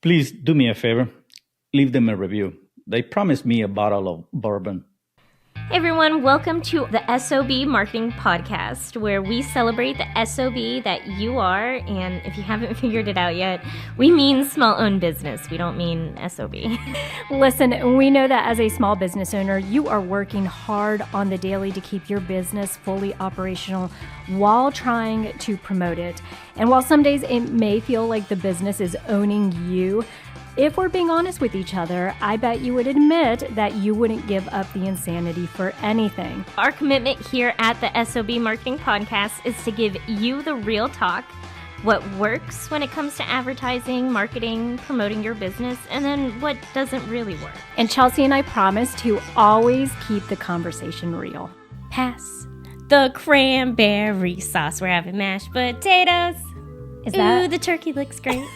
Please do me a favor. Leave them a review. They promised me a bottle of bourbon. Hey everyone, welcome to the S.O.B. Marketing Podcast, where we celebrate the S.O.B. that you are, and if you haven't figured it out yet, we mean small-owned business. We don't mean S.O.B. Listen, we know that as a small business owner, you are working hard on the daily to keep your business fully operational while trying to promote it. And while some days it may feel like the business is owning you, if we're being honest with each other, I bet you would admit that you wouldn't give up the insanity for anything. Our commitment here at the S.O.B. Marketing Podcast is to give you the real talk, what works when it comes to advertising, marketing, promoting your business, and then what doesn't really work. And Chelsea and I promise to always keep the conversation real. Pass the cranberry sauce. We're having mashed potatoes. Ooh, the turkey looks great.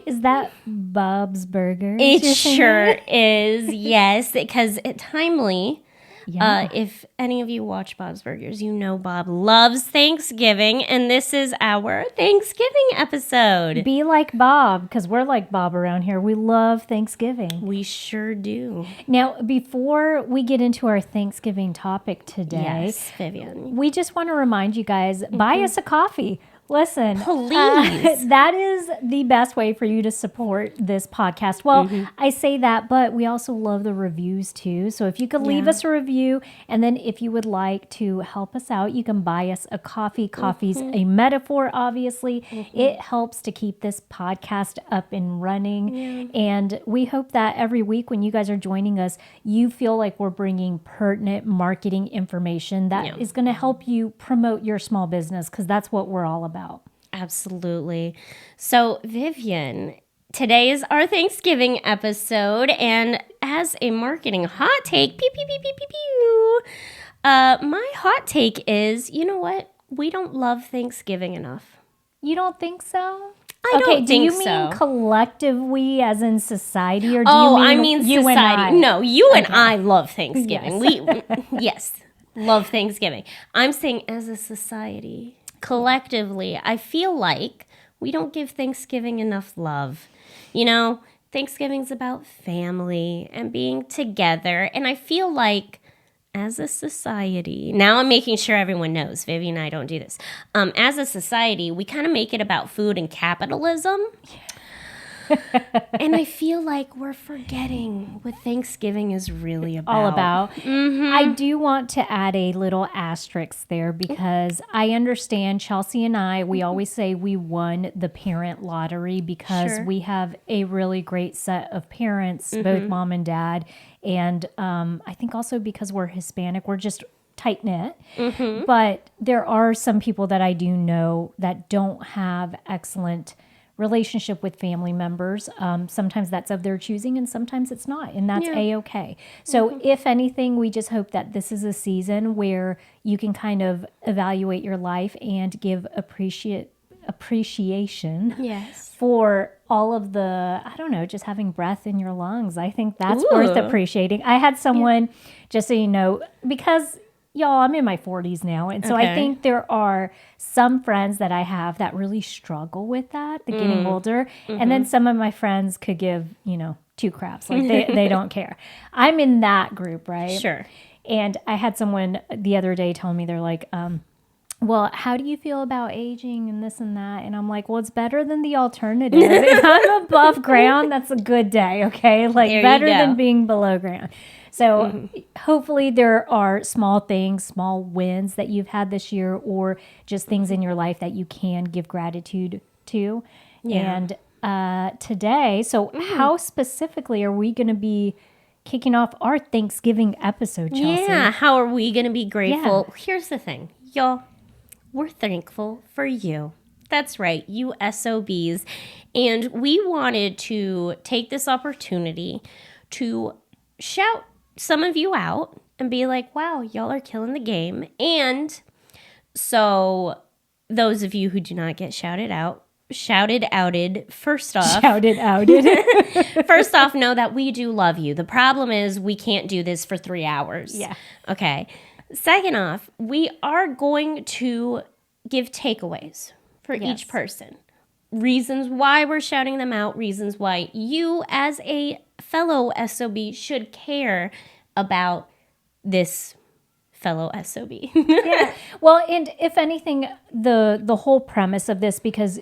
Is that Bob's Burgers? It sure is, yes, because timely. Yeah. If any of you watch Bob's Burgers, you know Bob loves Thanksgiving, and this is our Thanksgiving episode. Be like Bob, because we're like Bob around here. We love Thanksgiving. We sure do. Now, before we get into our Thanksgiving topic today, yes, Vivian, we just want to remind you guys, buy us a coffee. Listen, please. That is the best way for you to support this podcast. Well, I say that, but we also love the reviews too. So if you could leave us a review, and then if you would like to help us out, you can buy us a coffee. Coffee's a metaphor, obviously. It helps to keep this podcast up and running. Yeah. And we hope that every week when you guys are joining us, you feel like we're bringing pertinent marketing information that is going to help you promote your small business, because that's what we're all about. Absolutely. So, Vivian, today is our Thanksgiving episode, and as a marketing hot take, my hot take is, you know what? We don't love Thanksgiving enough. You don't think so? I don't think so. Do you mean collective we as in society, or do you mean you society? And I? No, you and I love Thanksgiving. Yes. We love Thanksgiving. I'm saying as a society, collectively, I feel like we don't give Thanksgiving enough love. You know, Thanksgiving's about family and being together. And I feel like as a society, now I'm making sure everyone knows, Vivian and I don't do this. As a society, we kind of make it about food and capitalism. And I feel like we're forgetting what Thanksgiving is really about. All about. I do want to add a little asterisk there, because I understand Chelsea and I, we always say we won the parent lottery because we have a really great set of parents, both mom and dad. And I think also because we're Hispanic, we're just tight-knit. But there are some people that I do know that don't have excellent relationship with family members. Sometimes that's of their choosing, and sometimes it's not, and that's A-okay. So if anything, we just hope that this is a season where you can kind of evaluate your life and give appreciation for all of the, I don't know, just having breath in your lungs. I think that's worth appreciating. I had someone, just so you know, because y'all, I'm in my 40s now. And so I think there are some friends that I have that really struggle with that, the getting older. And then some of my friends could give, two craps. Like they don't care. I'm in that group, right? Sure. And I had someone the other day tell me, they're like, well, how do you feel about aging and this and that? And I'm like, well, it's better than the alternative. If I'm above ground, that's a good day, okay? Like better than being below ground. So hopefully there are small things, small wins that you've had this year, or just things in your life that you can give gratitude to. Yeah. And today, so how specifically are we going to be kicking off our Thanksgiving episode, Chelsea? Yeah, how are we going to be grateful? Yeah. Here's the thing, y'all. We're thankful for you. That's right, you S.O.B.s. And we wanted to take this opportunity to shout some of you out and be like, wow, y'all are killing the game. And so those of you who do not get outed, first off. First off, know that we do love you. The problem is we can't do this for 3 hours. Yeah. Okay. Second off, we are going to give takeaways for each person. reasons why we're shouting them out, reasons why you as a fellow SOB should care about this fellow SOB. Yeah. Well, and if anything, the whole premise of this, because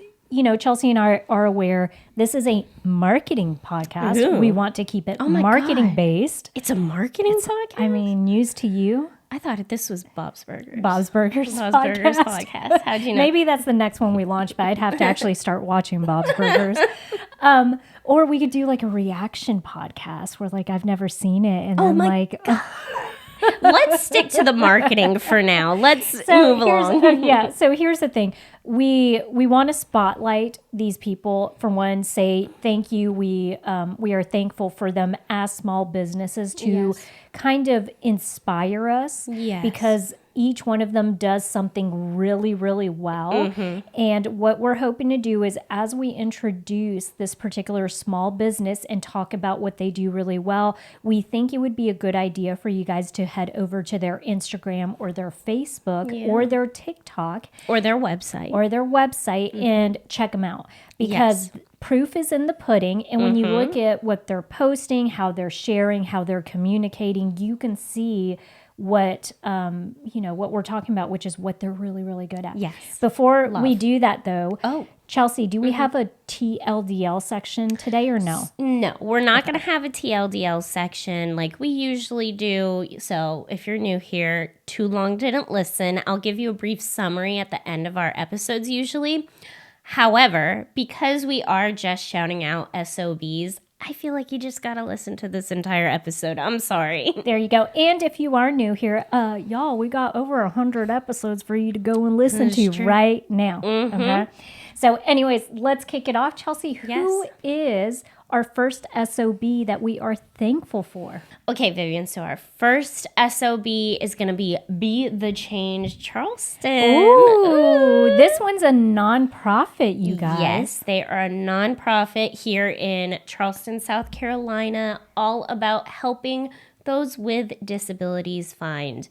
Chelsea and I are aware this is a marketing podcast. Ooh. We want to keep it marketing based. It's a marketing podcast? I mean, news to you. I thought this was Bob's Burgers. Bob's Burgers podcast. How'd you know? Maybe that's the next one we launch, but I'd have to actually start watching Bob's Burgers. Or we could do like a reaction podcast where like I've never seen it, and then like. Let's stick to the marketing for now. Let's move along. So here's the thing. We want to spotlight these people. For one, say thank you. We are thankful for them as small businesses to kind of inspire us. Yes. Because each one of them does something really, really well. Mm-hmm. And what we're hoping to do is as we introduce this particular small business and talk about what they do really well, we think it would be a good idea for you guys to head over to their Instagram or their Facebook or their TikTok. Or their website. And check them out. Because proof is in the pudding. And when you look at what they're posting, how they're sharing, how they're communicating, you can see what what we're talking about, which is what they're really, really good at. Yes. Before we do that, though, Chelsea, do we Mm-hmm. have a TLDL section today or no? No, we're not going to have a TLDL section like we usually do. So if you're new here, too long didn't listen, I'll give you a brief summary at the end of our episodes usually. However, because we are just shouting out S.O.B.s, I feel like you just got to listen to this entire episode. I'm sorry. There you go. And if you are new here, y'all, we got over 100 episodes for you to go and listen to right now. Mm-hmm. Okay. So anyways, let's kick it off. Chelsea, who is our first SOB that we are thankful for? Okay, Vivian. So our first SOB is going to be the Change Charleston. Ooh, this one's a nonprofit, you guys. Yes, they are a nonprofit here in Charleston, South Carolina, all about helping those with disabilities find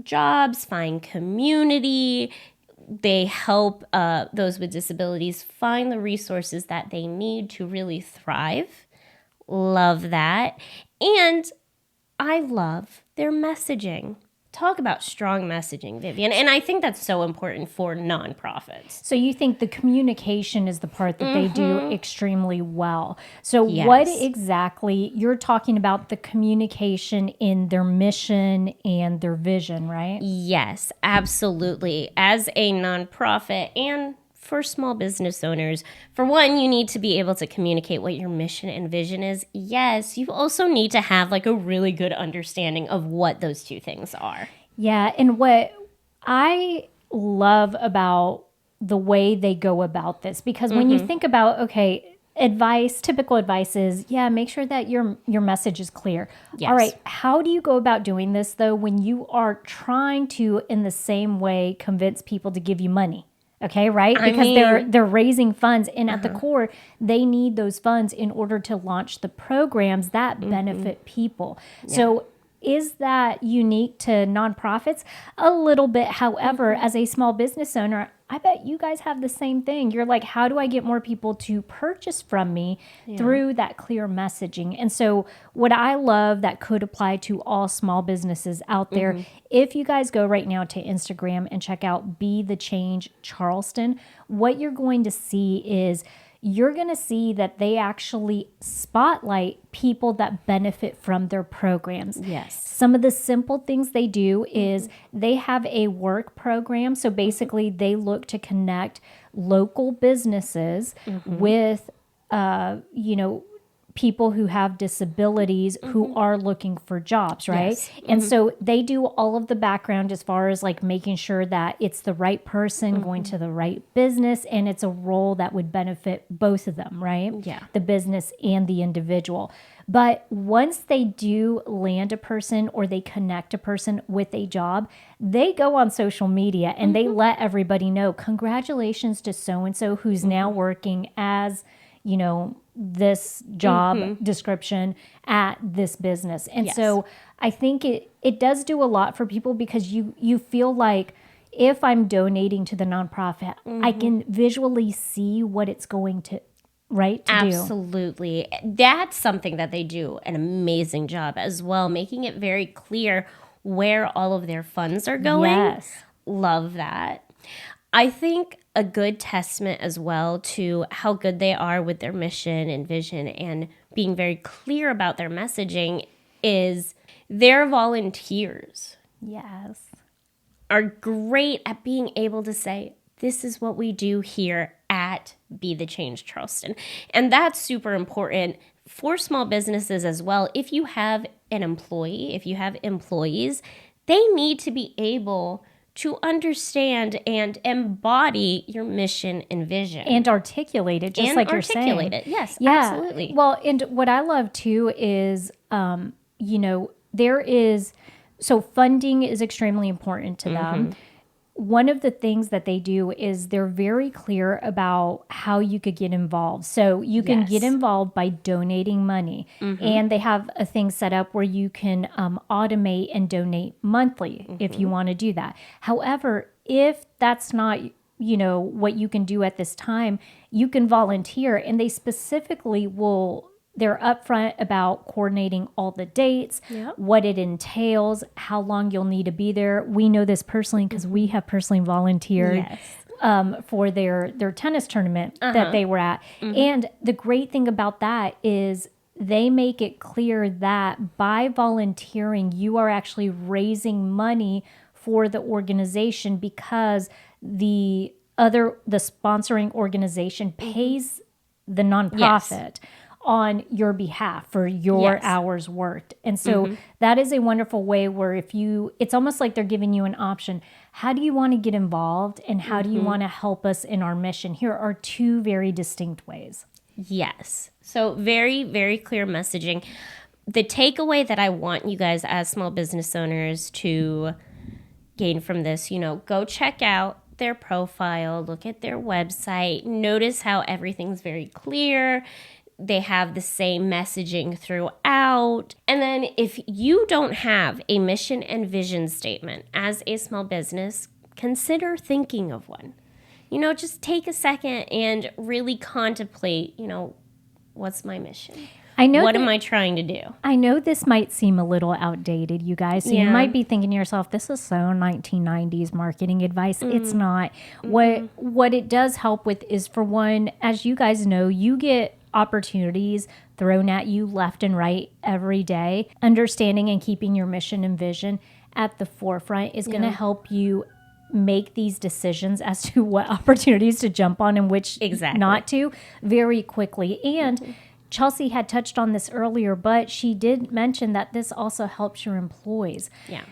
jobs, find community. They help those with disabilities find the resources that they need to really thrive. Love that. And I love their messaging. Talk about strong messaging, Vivian. And I think that's so important for nonprofits. So you think the communication is the part that they do extremely well. So what exactly, you're talking about the communication in their mission and their vision, right? Yes, absolutely. As a nonprofit and for small business owners, for one, you need to be able to communicate what your mission and vision is. Yes, you also need to have like a really good understanding of what those two things are. Yeah, and what I love about the way they go about this, because when you think about, okay, typical advice is, make sure that your message is clear. Yes. All right, how do you go about doing this though when you are trying to, in the same way, convince people to give you money? Okay, right? Because they're raising funds, and at the core, they need those funds in order to launch the programs that benefit people. Yeah. So is that unique to nonprofits? A little bit. However, as a small business owner, I bet you guys have the same thing. You're like, how do I get more people to purchase from me through that clear messaging? And so what I love that could apply to all small businesses out there, if you guys go right now to Instagram and check out Be the Change Charleston, what you're going to see is you're going to see that they actually spotlight people that benefit from their programs. Yes. Some of the simple things they do is they have a work program. So basically they look to connect local businesses with, people who have disabilities who are looking for jobs, right? Yes. And so they do all of the background as far as like making sure that it's the right person going to the right business, and it's a role that would benefit both of them, right? Yeah. The business and the individual. But once they do land a person or they connect a person with a job, they go on social media and they let everybody know, congratulations to so-and-so who's now working as, this job description at this business. And so I think it does do a lot for people, because you feel like if I'm donating to the nonprofit, I can visually see what it's going to do. Absolutely. That's something that they do an amazing job as well, making it very clear where all of their funds are going. Yes. Love that. I think a good testament as well to how good they are with their mission and vision and being very clear about their messaging is their volunteers. Yes. Are great at being able to say, this is what we do here at Be the Change Charleston. And that's super important for small businesses as well. If you have an employee, if you have employees, they need to be able to understand and embody your mission and vision. And articulate it, just like you're saying. Articulate it, yes, absolutely. Well, and what I love too is, so funding is extremely important to them. One of the things that they do is they're very clear about how you could get involved. So you can get involved by donating money. And they have a thing set up where you can automate and donate monthly if you want to do that. However, if that's not what you can do at this time, you can volunteer, and they specifically they're upfront about coordinating all the dates, what it entails, how long you'll need to be there. We know this personally because we have personally volunteered for their tennis tournament that they were at. And the great thing about that is they make it clear that by volunteering, you are actually raising money for the organization because the sponsoring organization pays the nonprofit on your behalf for your hours worked. And so that is a wonderful way where it's almost like they're giving you an option. How do you want to get involved and how do you want to help us in our mission? Here are two very distinct ways. Yes. So very, very clear messaging. The takeaway that I want you guys as small business owners to gain from this, go check out their profile, look at their website, notice how everything's very clear. They have the same messaging throughout. And then if you don't have a mission and vision statement as a small business, consider thinking of one. Just take a second and really contemplate, what's my mission? What am I trying to do? I know this might seem a little outdated, you guys. So you might be thinking to yourself, this is so 1990s marketing advice. It's not. What it does help with is, for one, as you guys know, you get opportunities thrown at you left and right every day. Understanding and keeping your mission and vision at the forefront is going to help you make these decisions as to what opportunities to jump on and which not to very quickly. And Chelsea had touched on this earlier, but she did mention that this also helps your employees. Yeah.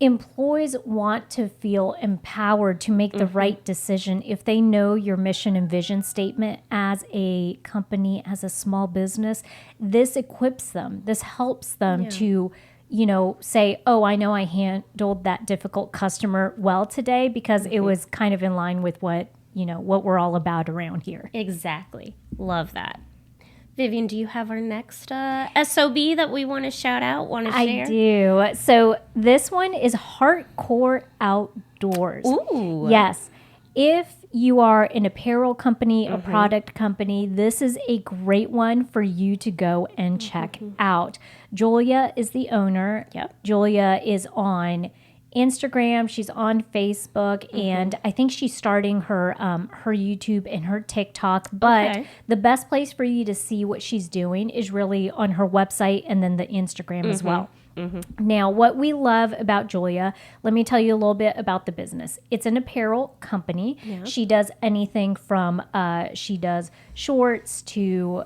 Employees want to feel empowered to make the right decision if they know your mission and vision statement as a company, as a small business. This equips them. This helps them to, say, oh, I know I handled that difficult customer well today because it was kind of in line with what we're all about around here. Exactly. Love that. Vivian, do you have our next S.O.B. that we want to shout out, want to share? I do. So this one is Heartcore Outdoors. Ooh. Yes. If you are an apparel company, a product company, this is a great one for you to go and check out. Julia is the owner. Yep. Julia is on Instagram, she's on Facebook, and I think she's starting her YouTube and her TikTok. But the best place for you to see what she's doing is really on her website and then the Instagram as well. Now, what we love about Julia, let me tell you a little bit about the business. It's an apparel company. Yeah. She does anything from she does shorts to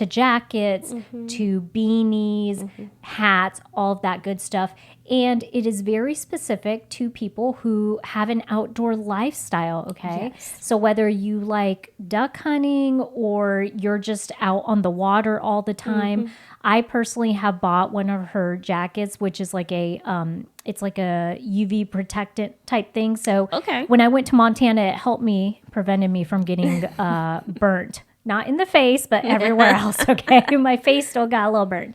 jackets, to beanies, hats, all of that good stuff. And it is very specific to people who have an outdoor lifestyle, okay? Yes. So whether you like duck hunting or you're just out on the water all the time, I personally have bought one of her jackets, which is like a it's like a UV protectant type thing. So when I went to Montana, it helped me, prevented me from getting burnt. Not in the face, but everywhere else, okay? My face still got a little burned.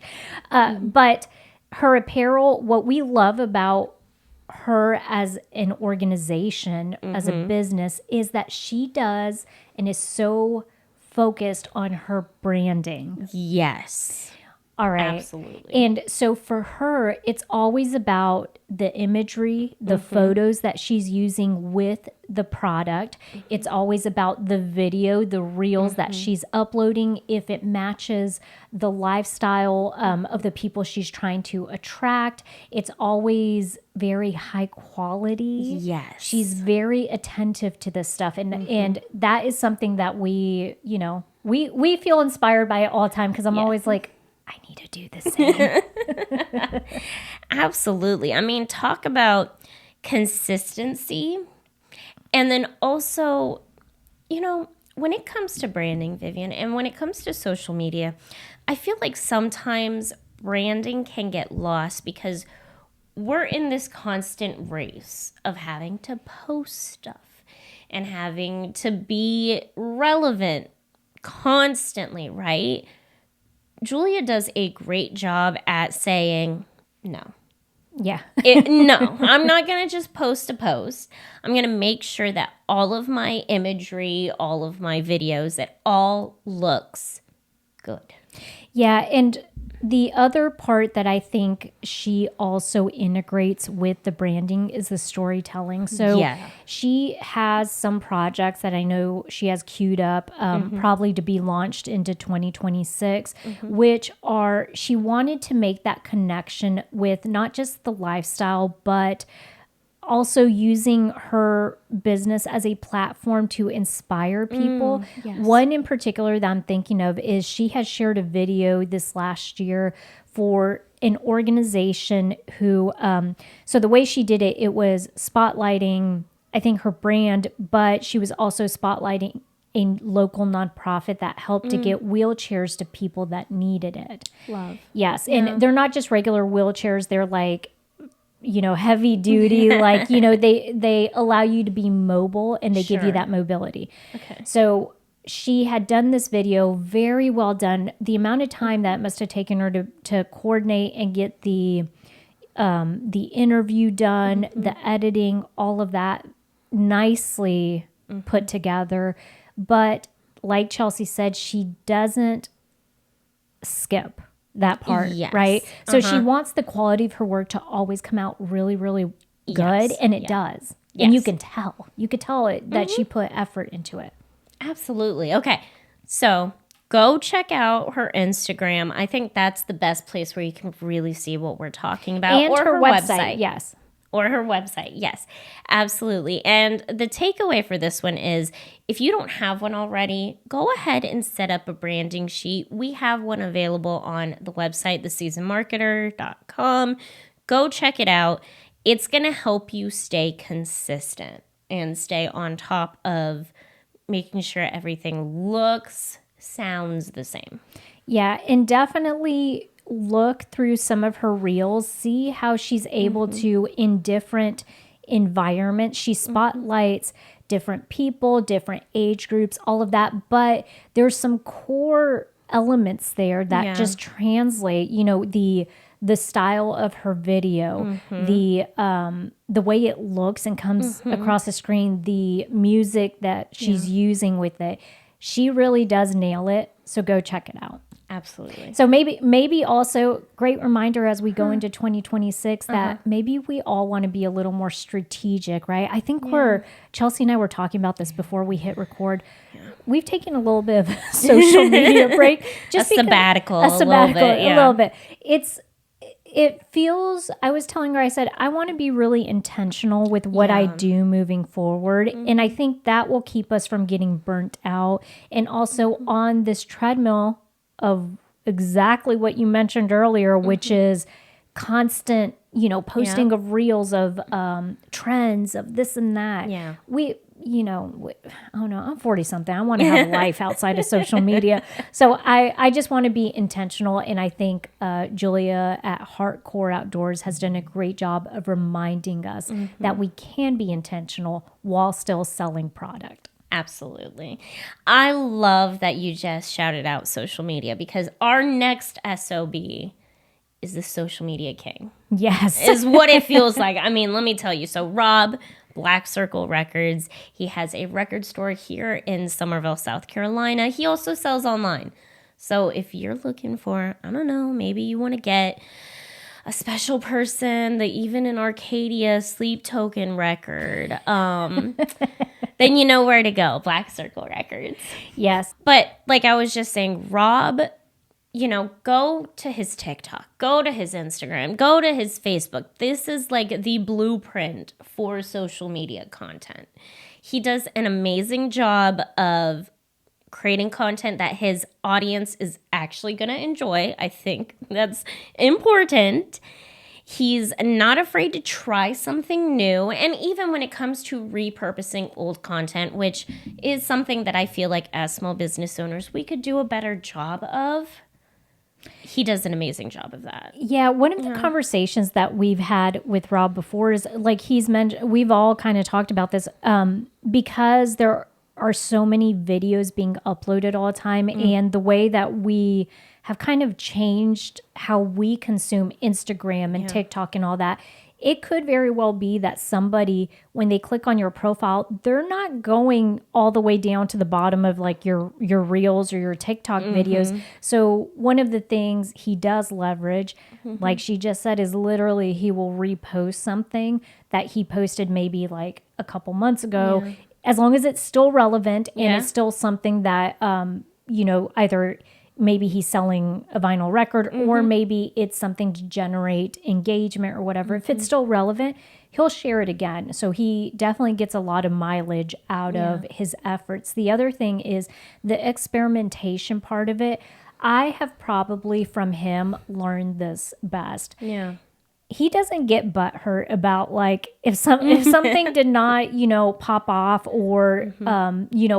But her apparel, what we love about her as an organization, as a business, is that she does and is so focused on her branding. Yes. All right. Absolutely. And so for her, it's always about the imagery, the photos that she's using with the product. It's always about the video, the reels that she's uploading, if it matches the lifestyle of the people she's trying to attract. It's always very high quality. Yes. She's very attentive to this stuff. And that is something that we feel inspired by it all the time, because I'm always like, I need to do the same. Absolutely. I mean, talk about consistency. And then also, when it comes to branding, Vivian, and when it comes to social media, I feel like sometimes branding can get lost because we're in this constant race of having to post stuff and having to be relevant constantly, right? Julia does a great job at saying, no. Yeah. No, I'm not going to just post a post. I'm going to make sure that all of my imagery, all of my videos, that all looks good. Yeah. And the other part that I think she also integrates with the branding is the storytelling. So she has some projects that I know she has queued up, probably to be launched into 2026, which are, she wanted to make that connection with not just the lifestyle, but also using her business as a platform to inspire people. One in particular that I'm thinking of is she has shared a video this last year for an organization who, so the way she did it, it was spotlighting, I think, her brand, but she was also spotlighting a local nonprofit that helped to get wheelchairs to people that needed it. Love. Yes. And they're not just regular wheelchairs. They're like, heavy duty, like, they allow you to be mobile, and they give you that mobility. Okay. So she had done this video, very well done. The amount of time that must have taken her to coordinate and get the interview done, the editing, all of that nicely put together. But like Chelsea said, she doesn't skip that part, right? So she wants the quality of her work to always come out really, really good, and it does. And you can tell. You could tell it that she put effort into it. Absolutely. Okay. So go check out her Instagram. I think that's the best place where you can really see what we're talking about. And her website. Yes. Or her website. Yes, absolutely. And the takeaway for this one is, if you don't have one already, go ahead and set up a branding sheet. We have one available on the website, theseasonmarketer.com. Go check it out. It's going to help you stay consistent and stay on top of making sure everything looks, sounds the same. Yeah, and definitely look through some of her reels, see how she's able to, in different environments, she spotlights different people, different age groups, all of that. But there's some core elements there that just translate, the style of her video, the way it looks and comes across the screen, the music that she's using with it. She really does nail it. So go check it out. Absolutely. So maybe also great reminder as we go into 2026 that maybe we all want to be a little more strategic, right? I think Chelsea and I were talking about this before we hit record. We've taken a little bit of a social media break, just a sabbatical, a little bit. It feels, I was telling her, I said, I want to be really intentional with what I do moving forward. And I think that will keep us from getting burnt out. And also on this treadmill of exactly what you mentioned earlier, which is constant, posting of reels of trends of this and that. Yeah. Oh no, I'm 40 something. I want to have a life outside of social media. So I just want to be intentional. And I think Julia at Heartcore Outdoors has done a great job of reminding us that we can be intentional while still selling product. Absolutely. I love that you just shouted out social media, because our next S.O.B. is the social media king. Yes. Is what it feels like. I mean, let me tell you. So Rob, Black Circle Records, he has a record store here in Summerville, South Carolina. He also sells online. So if you're looking for, I don't know, maybe you want to get a special person, the Even in Arcadia Sleep Token record, then you know where to go, Black Circle Records. Yes. But like I was just saying, Rob, go to his TikTok, go to his Instagram, go to his Facebook. This is like the blueprint for social media content. He does an amazing job of creating content that his audience is actually going to enjoy. I think that's important. He's not afraid to try something new. And even when it comes to repurposing old content, which is something that I feel like as small business owners, we could do a better job of. He does an amazing job of that. Yeah, one of the conversations that we've had with Rob before is like he's mentioned, we've all kind of talked about this because there are so many videos being uploaded all the time and the way that we have kind of changed how we consume Instagram and TikTok and all that. It could very well be that somebody, when they click on your profile, they're not going all the way down to the bottom of like your reels or your TikTok videos. So one of the things he does leverage, like she just said, is literally he will repost something that he posted maybe like a couple months ago, as long as it's still relevant and it's still something that, either maybe he's selling a vinyl record or maybe it's something to generate engagement or whatever. If it's still relevant, he'll share it again. So he definitely gets a lot of mileage out of his efforts. The other thing is the experimentation part of it. I have probably from him learned this best. Yeah. He doesn't get butthurt about like if something did not, pop off or,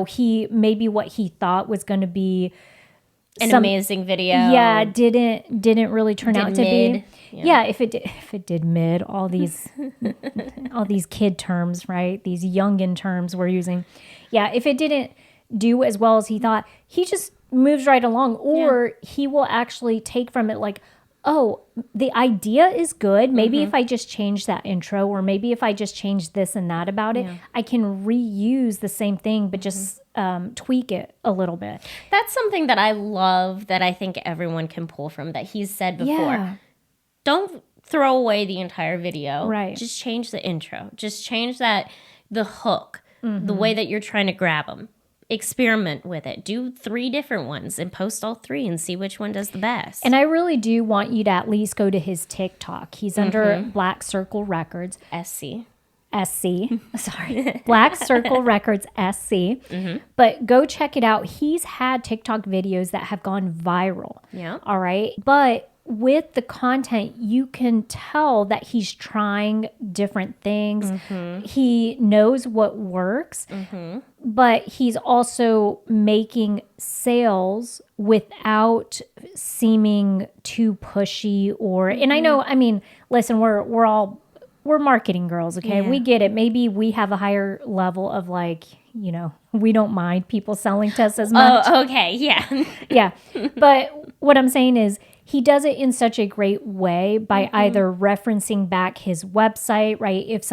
he maybe what he thought was going to be an amazing video. Yeah, didn't really turn out to mid. be. Yeah, if it did mid, all these kid terms, right? These youngin terms we're using. Yeah, if it didn't do as well as he thought, he just moves right along, or he will actually take from it like, oh, the idea is good. Maybe if I just change that intro, or maybe if I just change this and that about it, I can reuse the same thing, but just tweak it a little bit. That's something that I love that I think everyone can pull from that he's said before. Yeah. Don't throw away the entire video. Right. Just change the intro. Just change the hook, the way that you're trying to grab them. Experiment with it. Do 3 different ones and post all 3 and see which one does the best. And I really do want you to at least go to his TikTok. He's under Black Circle Records. SC. Sorry. Black Circle Records SC. But go check it out. He's had TikTok videos that have gone viral. Yeah. All right. But with the content, you can tell that he's trying different things. He knows what works, but he's also making sales without seeming too pushy or, and I know, I mean, listen, we're marketing girls. Okay. We get it. Maybe we have a higher level of like, we don't mind people selling to us as much. Oh, okay. Yeah. Yeah. But what I'm saying is, he does it in such a great way by either referencing back his website, right? If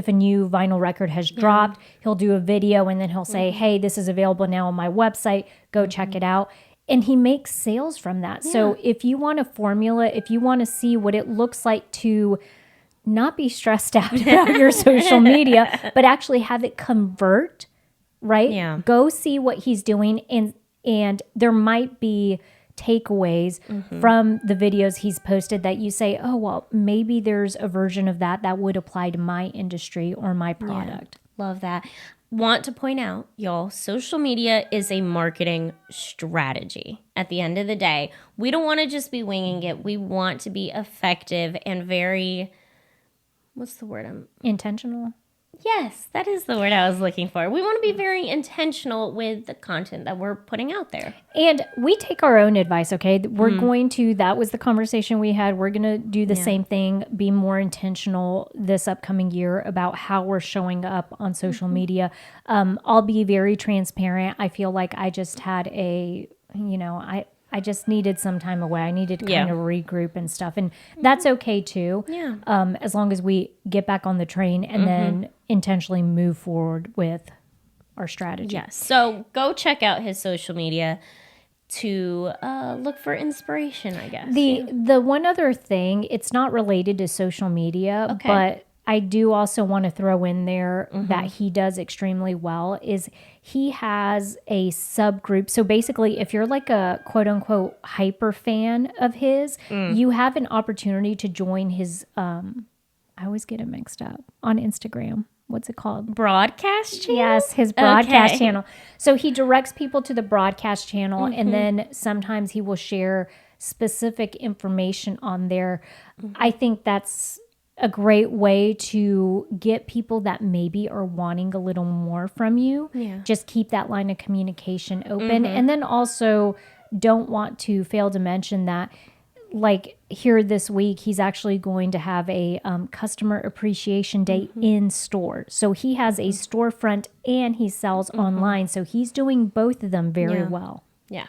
a new vinyl record has dropped, he'll do a video and then he'll say, hey, this is available now on my website. Go check it out. And he makes sales from that. Yeah. So if you want a formula, if you want to see what it looks like to not be stressed out about your social media, but actually have it convert, right? Yeah. Go see what he's doing. And there might be takeaways from the videos he's posted that you say, oh, well, maybe there's a version of that would apply to my industry or my product. Yeah, love that. Want to point out, y'all, social media is a marketing strategy. At the end of the day, we don't want to just be winging it. We want to be effective and very, what's the word? Intentional. Yes, that is the word I was looking for. We want to be very intentional with the content that we're putting out there. And we take our own advice, okay? We're going to, that was the conversation we had. We're going to do the same thing, be more intentional this upcoming year about how we're showing up on social media. I'll be very transparent. I feel like I just had I I just needed some time away. I needed to kind of regroup and stuff. And that's okay too. Yeah. As long as we get back on the train and then intentionally move forward with our strategy. Yes. So go check out his social media to look for inspiration, I guess. The one other thing, it's not related to social media, but I do also want to throw in there that he does extremely well is he has a subgroup. So basically, if you're like a quote unquote hyper fan of his, you have an opportunity to join his, I always get it mixed up, on Instagram. What's it called? Broadcast channel? Yes, his broadcast channel. So he directs people to the broadcast channel, and then sometimes he will share specific information on there. I think that's a great way to get people that maybe are wanting a little more from you. Yeah. Just keep that line of communication open. And then also don't want to fail to mention that like here this week, he's actually going to have a customer appreciation day in store. So he has a storefront and he sells online. So he's doing both of them very well. Yeah.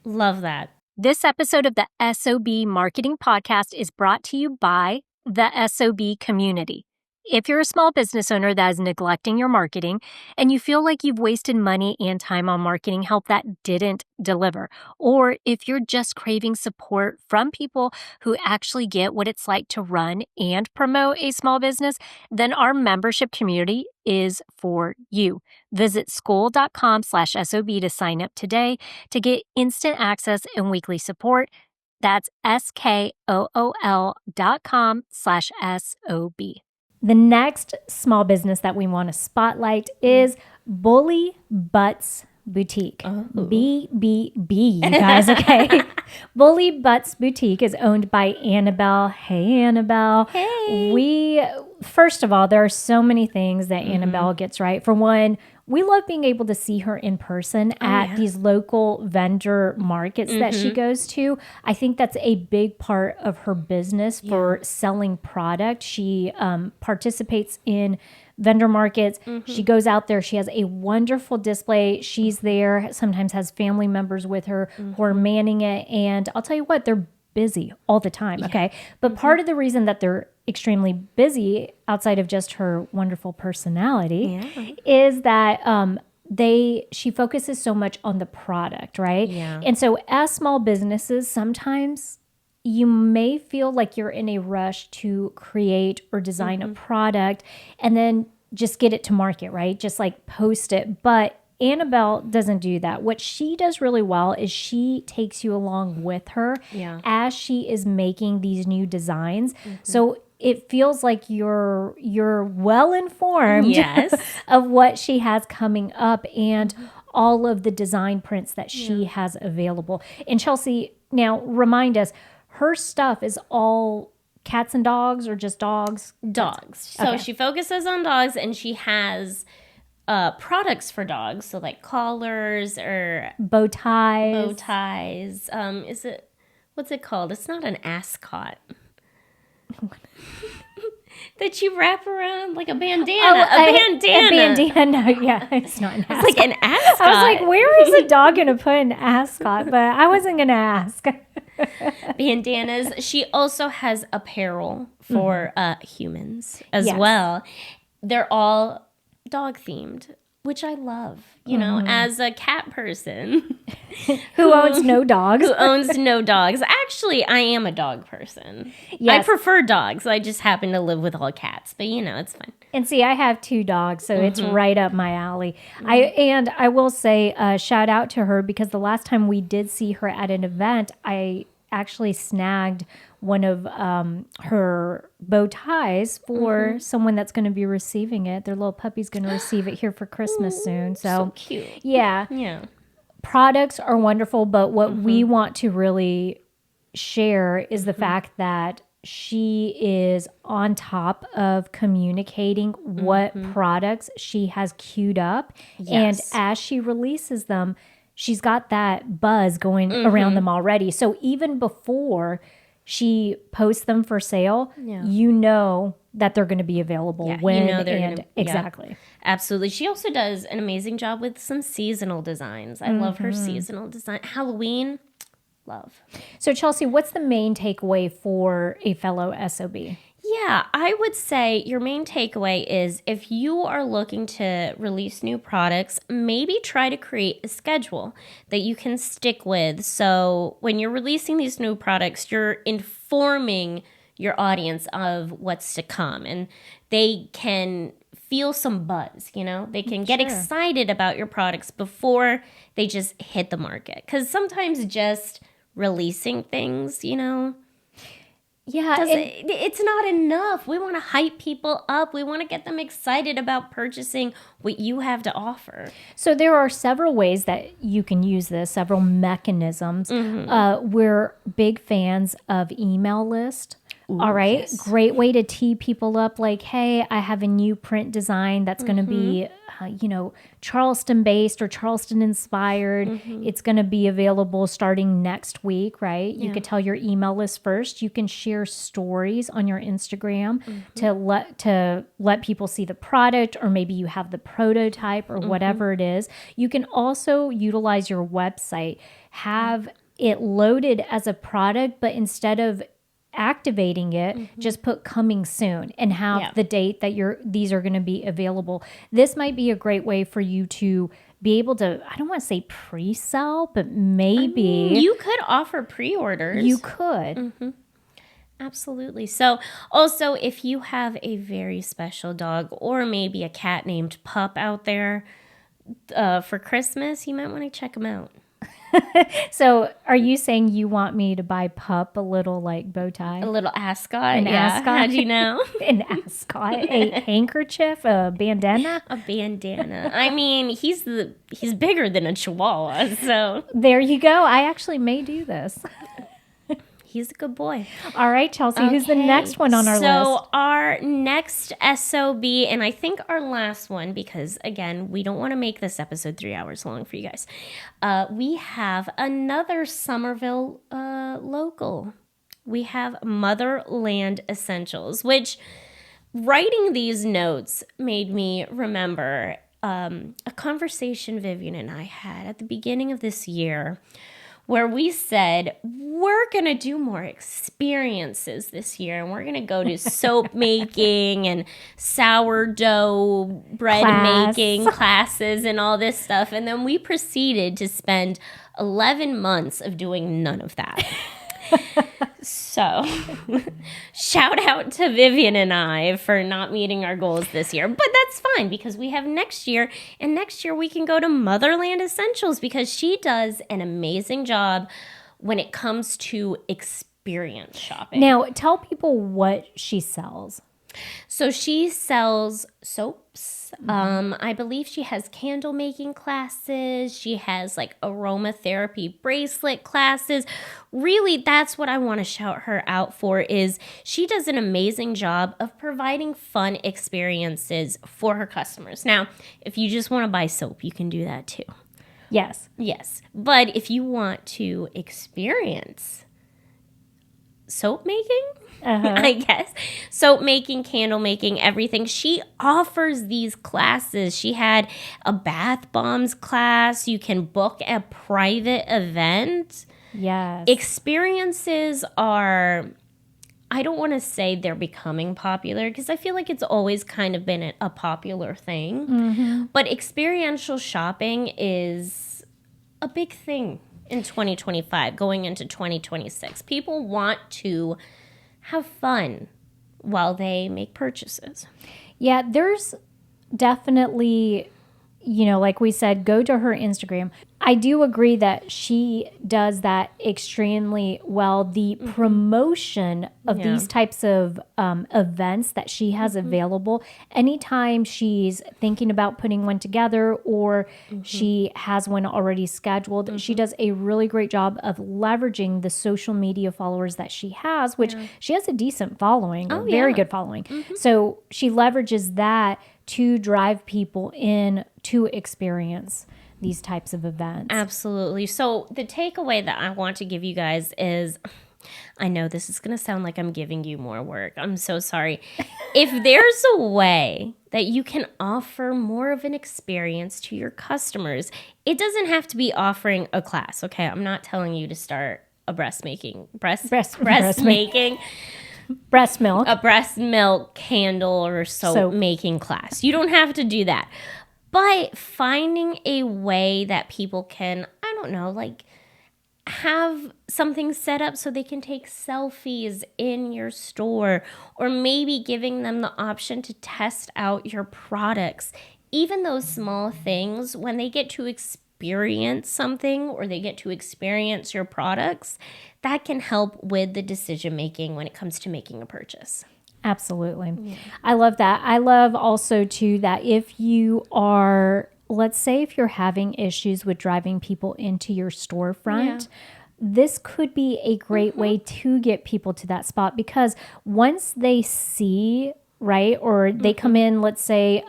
Love that. This episode of the S.O.B. Marketing Podcast is brought to you by the S.O.B. community. If you're a small business owner that is neglecting your marketing and you feel like you've wasted money and time on marketing help that didn't deliver, or if you're just craving support from people who actually get what it's like to run and promote a small business, then our membership community is for you. Visit school.com/SOB to sign up today to get instant access and weekly support. That's SKOOL.com/SOB. The next small business that we want to spotlight is Bully Butts Boutique. BBB, you guys, okay? Bully Butts Boutique is owned by Annabelle. Hey, Annabelle. Hey. First of all, there are so many things that Annabelle gets right. For one, we love being able to see her in person at these local vendor markets that she goes to. I think that's a big part of her business for selling product. She participates in vendor markets. She goes out there. She has a wonderful display. She's there, sometimes has family members with her who are manning it. And I'll tell you what, they're busy all the time. Okay. But part of the reason that they're extremely busy outside of just her wonderful personality is that she focuses so much on the product, right? Yeah. And so as small businesses, sometimes you may feel like you're in a rush to create or design a product and then just get it to market, right? Just like post it. But Annabelle doesn't do that. What she does really well is she takes you along with her as she is making these new designs. So it feels like you're well informed of what she has coming up and all of the design prints that she has available. And Chelsea, now remind us, her stuff is all cats and dogs or just dogs? Dogs. So she focuses on dogs and she has products for dogs. So like collars or bow ties. What's it called? It's not an ascot. That you wrap around like a bandana. A bandana. Yeah, it's not an ascot. It's like an ascot. I was like, where is a dog going to put an ascot? But I wasn't going to ask. Bandanas. She also has apparel for humans as well. They're all dog themed, which I love, you know, as a cat person who owns no dogs. Actually, I am a dog person. I prefer dogs. I just happen to live with all cats, but you know, it's fine. And see, I have 2 dogs, so it's right up my alley. I will say shout out to her because the last time we did see her at an event, I actually snagged one of her bow ties for someone that's going to be receiving it. Their little puppy's going to receive it here for Christmas soon. So cute. Yeah. Products are wonderful, but what we want to really share is the fact that she is on top of communicating what products she has queued up. And as she releases them, she's got that buzz going around them already. So even before she posts them for sale, you know that they're going to be available when exactly. Absolutely. She also does an amazing job with some seasonal designs. I love her seasonal design. Halloween, love. So, Chelsea, what's the main takeaway for a fellow SOB? Yeah, I would say your main takeaway is if you are looking to release new products, maybe try to create a schedule that you can stick with. So when you're releasing these new products, you're informing your audience of what's to come, and they can feel some buzz, They can get excited about your products before they just hit the market. Because sometimes just releasing things, Yeah, it's not enough. We want to hype people up. We want to get them excited about purchasing what you have to offer. So there are several ways that you can use this, several mechanisms. We're big fans of email list. All right. Yes. Great way to tee people up like, hey, I have a new print design that's going to be, Charleston based or Charleston inspired. It's going to be available starting next week, right? Yeah. You could tell your email list first. You can share stories on your Instagram to let people see the product, or maybe you have the prototype or whatever it is. You can also utilize your website, have it loaded as a product, but instead of activating it, just put coming soon and have the date that these are going to be available. This might be a great way for you to be able to, I don't want to say pre-sell, but maybe you could offer pre-orders. You could. Absolutely. So also, if you have a very special dog or maybe a cat named Pup out there for Christmas, you might want to check them out. So are you saying you want me to buy Pup a little like bow tie? A little ascot? An ascot? How'd you know? An ascot? A handkerchief? A bandana? A bandana. I mean, he's bigger than a chihuahua, so. There you go. I actually may do this. He's a good boy. All right, Chelsea, who's the next one on our list? So our next SOB, and I think our last one, because again, we don't want to make this episode 3 hours long for you guys. We have another Somerville local. We have Motherland Essentials, which writing these notes made me remember a conversation Vivian and I had at the beginning of this year, where we said, we're going to do more experiences this year, and we're going to go to soap making and sourdough bread making classes and all this stuff. And then we proceeded to spend 11 months of doing none of that. So shout out to Vivian and I for not meeting our goals this year. But that's fine because we have next year. And next year we can go to Motherland Essentials because she does an amazing job when it comes to experience shopping. Now, tell people what she sells. So she sells soaps. I believe she has candle making classes. She has like aromatherapy bracelet classes. Really, that's what I want to shout her out for is she does an amazing job of providing fun experiences for her customers. Now, if you just want to buy soap, you can do that too. Yes. Yes. But if you want to experience soap making, I guess. Soap making, candle making, everything. She offers these classes. She had a bath bombs class. You can book a private event. Yes. Experiences are, I don't want to say they're becoming popular because I feel like it's always kind of been a popular thing. But experiential shopping is a big thing in 2025, going into 2026. People want to have fun while they make purchases. Yeah, there's definitely, like we said, go to her Instagram. I do agree that she does that extremely well. The promotion of these types of events that she has available, anytime she's thinking about putting one together or she has one already scheduled, she does a really great job of leveraging the social media followers that she has, which she has a decent following, very good following. So she leverages that to drive people in to experience these types of events. Absolutely. So the takeaway that I want to give you guys is, I know this is going to sound like I'm giving you more work. I'm so sorry. If there's a way that you can offer more of an experience to your customers, it doesn't have to be offering a class. Okay, I'm not telling you to start a breast milk candle or soap making class. You don't have to do that. But finding a way that people can, I don't know, like have something set up so they can take selfies in your store, or maybe giving them the option to test out your products. Even those small things, when they get to experience something or they get to experience your products, that can help with the decision making when it comes to making a purchase. Absolutely. Yeah. I love that. I love also too that if you are, let's say if you're having issues with driving people into your storefront, this could be a great way to get people to that spot, because once they see, right, or they come in, let's say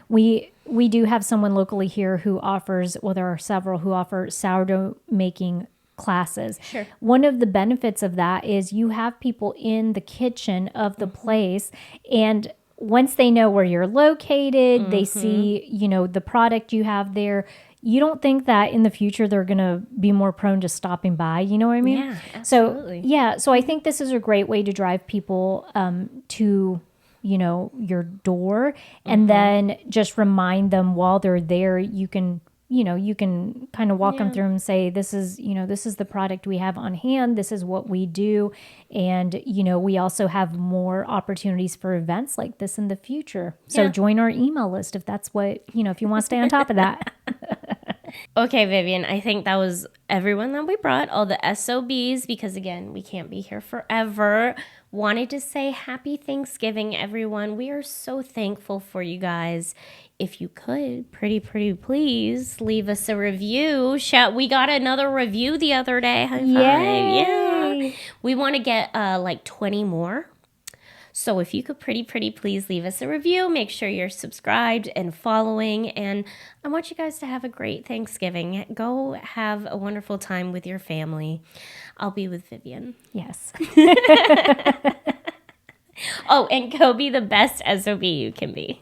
we do have someone locally here who offers, well, there are several who offer sourdough making classes. Sure. One of the benefits of that is you have people in the kitchen of the place, and once they know where you're located, they see, you know, the product you have there. You don't think that in the future they're going to be more prone to stopping by, you know what I mean? Yeah, absolutely. So I think this is a great way to drive people to, you know, your door, and then just remind them while they're there, you can kind of walk them through and say, this is the product we have on hand. This is what we do. And, you know, we also have more opportunities for events like this in the future. So join our email list if that's what, you know, if you want to stay on top of that. Okay, Vivian, I think that was everyone that we brought, all the S.O.B.s, because again, we can't be here forever. Wanted to say happy Thanksgiving, everyone. We are so thankful for you guys. If you could, pretty please leave us a review. We got another review the other day. High five. Yeah. We want to get like 20 more. So if you could pretty please leave us a review. Make sure you're subscribed and following. And I want you guys to have a great Thanksgiving. Go have a wonderful time with your family. I'll be with Vivian. Yes. Oh, and go be the best SOB you can be.